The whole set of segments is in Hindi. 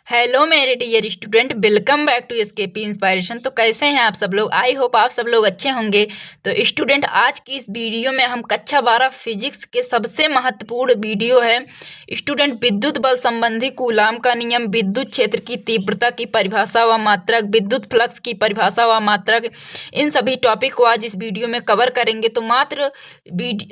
हेलो मेरे dear student, welcome back to SKP inspiration. तो कैसे हैं आप सब लोग? आई होप आप सब लोग अच्छे होंगे। तो स्टूडेंट, आज की इस वीडियो में हम कक्षा 12 फिजिक्स के सबसे महत्वपूर्ण वीडियो है स्टूडेंट, विद्युत बल संबंधी कूलाम का नियम, विद्युत क्षेत्र की तीव्रता की परिभाषा व मात्रक, विद्युत फ्लक्स की परिभाषा व मात्रक, इन सभी टॉपिक को आज इस वीडियो में कवर करेंगे। तो मात्र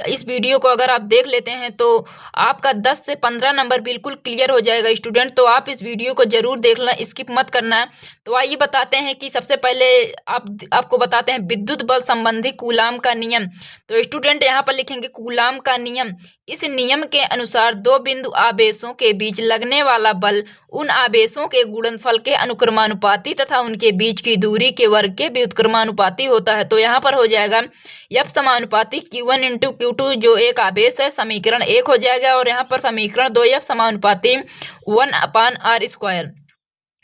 इस वीडियो को अगर आप देख लेते हैं तो आपका 10 से 15 नंबर बिल्कुल क्लियर हो जाएगा स्टूडेंट। तो आप इस वीडियो को जरूर देखना, स्किप मत करना है। तो आइए बताते हैं कि सबसे पहले आपको बताते हैं विद्युत बल संबंधी कूलाम का नियम। तो स्टूडेंट यहाँ पर लिखेंगे कूलाम का नियम। इस नियम के अनुसार दो बिंदु आवेशों के बीच लगने वाला बल उन आवेशों के गुणनफल के अनुक्रमानुपाती तथा उनके बीच की दूरी के वर्ग के व्युत्क्रमानुपाती होता है। तो यहाँ पर हो जाएगा F समानुपाती Q1 इंटू Q2, जो एक आवेश है, समीकरण 1 हो जाएगा। और यहाँ पर समीकरण 2 F समानुपाती 1/r²।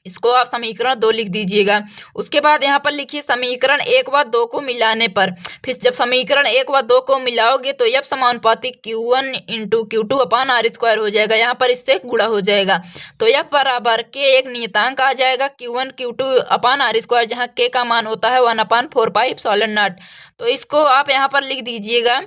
इसको आप समीकरण 2 लिख दीजिएगा। उसके बाद यहाँ पर लिखिए समीकरण 1 व 2 को मिलाने पर, फिर जब समीकरण 1 व 2 को मिलाओगे तो F समानुपाती Q1 इंटू Q2/r² हो जाएगा। यहाँ पर इससे गुणा हो जाएगा तो F बराबर के एक नियतांक आ जाएगा Q1 Q2/r², जहाँ K का मान होता है 1/4πε0। तो इसको आप यहाँ पर लिख दीजिएगा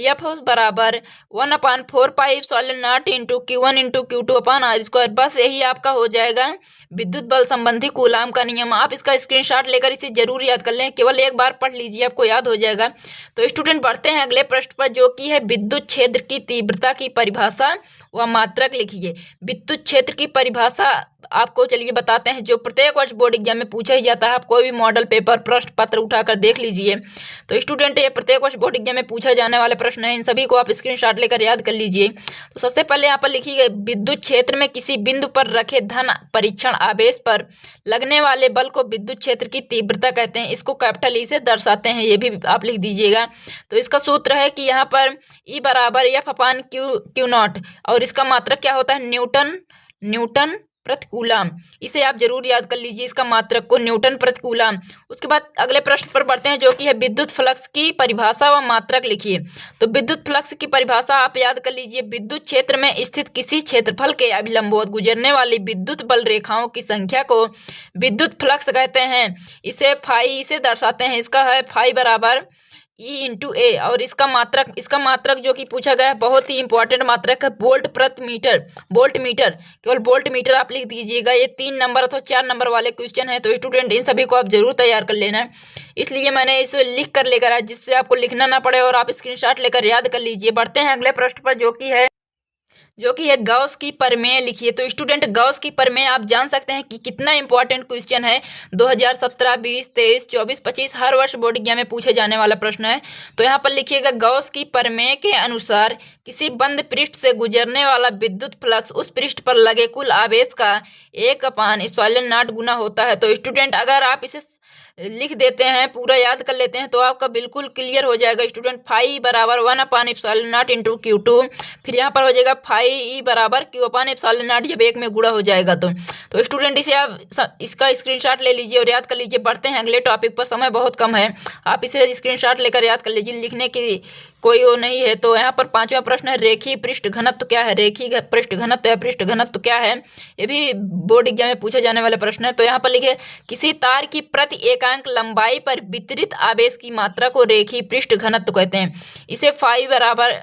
F बराबर 1/4πε0 इंटू Q1 इंटू Q2/r²। बस यही आपका हो जाएगा विद्युत बल संबंधी कूलाम का नियम। आप इसका स्क्रीनशॉट लेकर इसे जरूर याद कर लें, केवल एक बार पढ़ लीजिए, आपको याद हो जाएगा। तो स्टूडेंट बढ़ते हैं अगले प्रश्न पर, जो कि है विद्युत क्षेत्र की तीव्रता की परिभाषा व मात्रक लिखिए। विद्युत क्षेत्र की परिभाषा आपको चलिए बताते हैं, जो प्रत्येक वर्ष बोर्ड एग्जाम में पूछा ही जाता है। आप कोई भी मॉडल पेपर प्रश्न पत्र उठाकर देख लीजिए। तो स्टूडेंट, ये प्रत्येक वर्ष बोर्ड एग्जाम में पूछा जाने वाले प्रश्न है, इन सभी को आप स्क्रीनशॉट लेकर याद कर लीजिए। तो सबसे पहले यहाँ पर लिखिए विद्युत क्षेत्र में किसी बिंदु पर रखे धन परीक्षण आवेश पर लगने वाले बल को विद्युत क्षेत्र की तीव्रता कहते हैं। इसको कैपिटल ई से दर्शाते हैं, ये भी आप लिख दीजिएगा। तो इसका सूत्र है कि यहाँ पर E बराबर F/Q0, और इसका मात्रक क्या होता है, न्यूटन प्रति कूलाम। इसे आप जरूर याद कर लीजिए, इसका मात्रक को न्यूटन प्रति कूलाम। उसके बाद अगले प्रश्न पर बढ़ते हैं, जो कि है विद्युत फ्लक्स की परिभाषा व मात्रक लिखिए। तो विद्युत फ्लक्स की परिभाषा आप याद कर लीजिए, विद्युत क्षेत्र में स्थित किसी क्षेत्रफल के अभिलंबवत गुजरने वाली विद्युत बल रेखाओं की संख्या को विद्युत फ्लक्स कहते हैं। इसे फाई से दर्शाते हैं। इसका है फाई बराबर E इंटू ए, और इसका मात्रक जो कि पूछा गया है, बहुत ही इंपॉर्टेंट मात्रक है, वोल्ट प्रति मीटर। केवल वोल्ट मीटर आप लिख दीजिएगा। ये 3 नंबर अथवा 4 नंबर वाले क्वेश्चन है। तो स्टूडेंट, इन सभी को आप जरूर तैयार कर लेना है, इसलिए मैंने इसे लिख कर लेकर आया, जिससे आपको लिखना ना पड़े और आप स्क्रीनशॉट लेकर याद कर लीजिए। बढ़ते हैं अगले प्रश्न पर, जो कि है गॉस की प्रमेय लिखिए। तो स्टूडेंट, गॉस की प्रमेय आप जान सकते हैं कि कितना इंपॉर्टेंट क्वेश्चन है। 2017, 20, 23, 24, 25 हर वर्ष बोर्ड एग्जाम में पूछे जाने वाला प्रश्न है। तो यहाँ पर लिखिएगा गॉस की प्रमेय के अनुसार किसी बंद पृष्ठ से गुजरने वाला विद्युत फ्लक्स उस पृष्ठ पर लगे कुल आवेश का 1/ε0 गुना होता है। तो स्टूडेंट, अगर आप इसे लिख देते हैं, पूरा याद कर लेते हैं, तो आपका बिल्कुल क्लियर हो जाएगा स्टूडेंट। फाई बराबर 1/ε0 इंटू Q2, फिर यहाँ पर हो जाएगा फाई ई बराबर Q/ε0, जब एक में गुणा हो जाएगा। तो स्टूडेंट, इसे आप इसका स्क्रीनशॉट ले लीजिए और याद कर लीजिए। बढ़ते हैं अगले टॉपिक पर, समय बहुत कम है, आप इसे स्क्रीनशॉट लेकर याद कर लीजिए, लिखने की कोई वो नहीं है। तो यहाँ पर 5वां प्रश्न है, रेखीय पृष्ठ घनत्व क्या है? रेखीय पृष्ठ घनत्व या पृष्ठ घनत्व क्या है? ये भी बोर्ड एग्जाम में पूछा जाने वाला प्रश्न है। तो यहाँ पर लिखे किसी तार की प्रति एकांक लंबाई पर वितरित आवेश की मात्रा को रेखीय पृष्ठ घनत्व कहते हैं। इसे फाई बराबर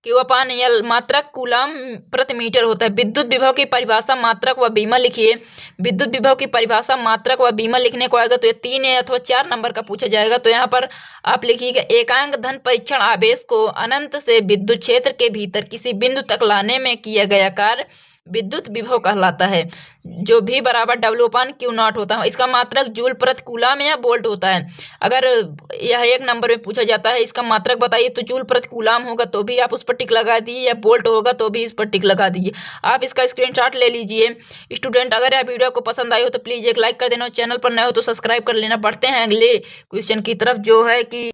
Q/L मात्रक कूलाम प्रति मीटर होता है। विद्युत विभव की परिभाषा मात्रक व बीमा लिखिए। विद्युत विभव की परिभाषा मात्रक व बीमा लिखने को आएगा तो ये 3 अथवा 4 नंबर का पूछा जाएगा। तो यहाँ पर आप लिखिएगा एकांक धन परीक्षण आवेश को अनंत से विद्युत क्षेत्र के भीतर किसी बिंदु तक लाने में किया गया कार्य विद्युत विभव कहलाता है, जो भी बराबर W/Q0 होता है। इसका मात्रक जूल प्रति कूलाम या वोल्ट होता है। अगर यह 1 नंबर में पूछा जाता है, इसका मात्रक बताइए, तो जूल प्रति कूलाम होगा तो भी आप उस पर टिक लगा दीजिए, या वोल्ट होगा तो भी इस पर टिक लगा दीजिए। आप इसका स्क्रीनशॉट ले लीजिए। स्टूडेंट, अगर यह वीडियो को पसंद आई हो तो प्लीज एक लाइक कर देना, चैनल पर नए हो तो सब्सक्राइब कर लेना। बढ़ते हैं अगले क्वेश्चन की तरफ, जो है कि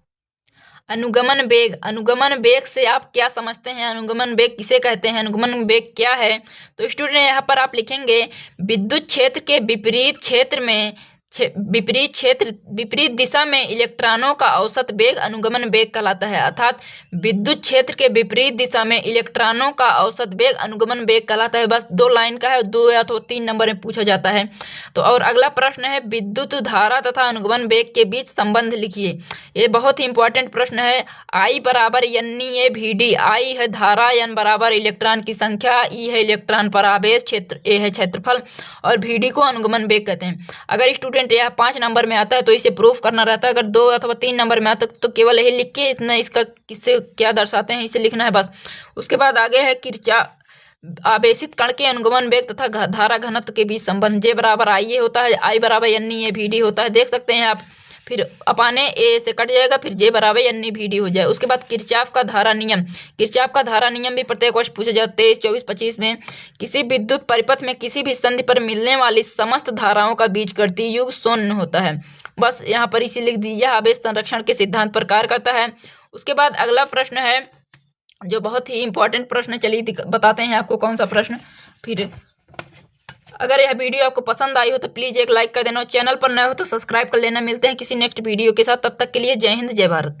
अनुगमन वेग से आप क्या समझते हैं? अनुगमन वेग किसे कहते हैं? अनुगमन वेग क्या है? तो स्टूडेंट, यहाँ पर आप लिखेंगे विद्युत क्षेत्र के विपरीत क्षेत्र में विपरीत दिशा में इलेक्ट्रॉनों का औसत वेग अनुगमन वेग कहलाता है। अर्थात विद्युत क्षेत्र के विपरीत दिशा में इलेक्ट्रॉनों का औसत वेग अनुगमन वेग कहलाता है। बस 2 लाइन का है, 2 या तो 3 नंबर में पूछा जाता है। तो और अगला प्रश्न है, विद्युत धारा तथा अनुगमन वेग के बीच संबंध लिखिए। ये बहुत ही इंपॉर्टेंट प्रश्न है। I बराबर NE/VD। I है धारा, N बराबर इलेक्ट्रॉन की संख्या, E है इलेक्ट्रॉन पर आवेश, क्षेत्र A है क्षेत्रफल और VD को अनुगमन वेग कहते हैं। अगर स्टूडेंट यह 5 नंबर में आता है तो इसे प्रूफ करना रहता है। अगर 2 अथवा 3 नंबर में आता है तो केवल यही लिख के इतना इसका किससे क्या दर्शाते हैं इसे लिखना है बस। उसके बाद आगे है किरचॉफ आवेशित कण के अनुगमन वेग तथा धारा घनत्व के बीच संबंध। J बराबर I होता है, I बराबर NE/VD होता है, देख सकते हैं आप। फिर अपाने A से कट जाएगा, फिर J बराबर NE/VD हो जाए। उसके बाद किरचॉफ का धारा नियम। किरचॉफ का धारा नियम भी प्रत्येक वर्ष पूछा जाता है 23, 24, 25 में। किसी विद्युत परिपथ में किसी भी संधि पर मिलने वाली समस्त धाराओं का बीजगणितीय योग शून्य होता है। बस यहाँ पर इसे लिख दीजिए, आवेश संरक्षण के सिद्धांत पर कार्य करता है। उसके बाद अगला प्रश्न है जो बहुत ही इंपॉर्टेंट प्रश्न, चलिए बताते हैं आपको कौन सा प्रश्न। फिर अगर यह वीडियो आपको पसंद आई हो तो प्लीज़ एक लाइक कर देना और चैनल पर नए हो तो सब्सक्राइब कर लेना। मिलते हैं किसी नेक्स्ट वीडियो के साथ, तब तक के लिए जय हिंद, जय भारत।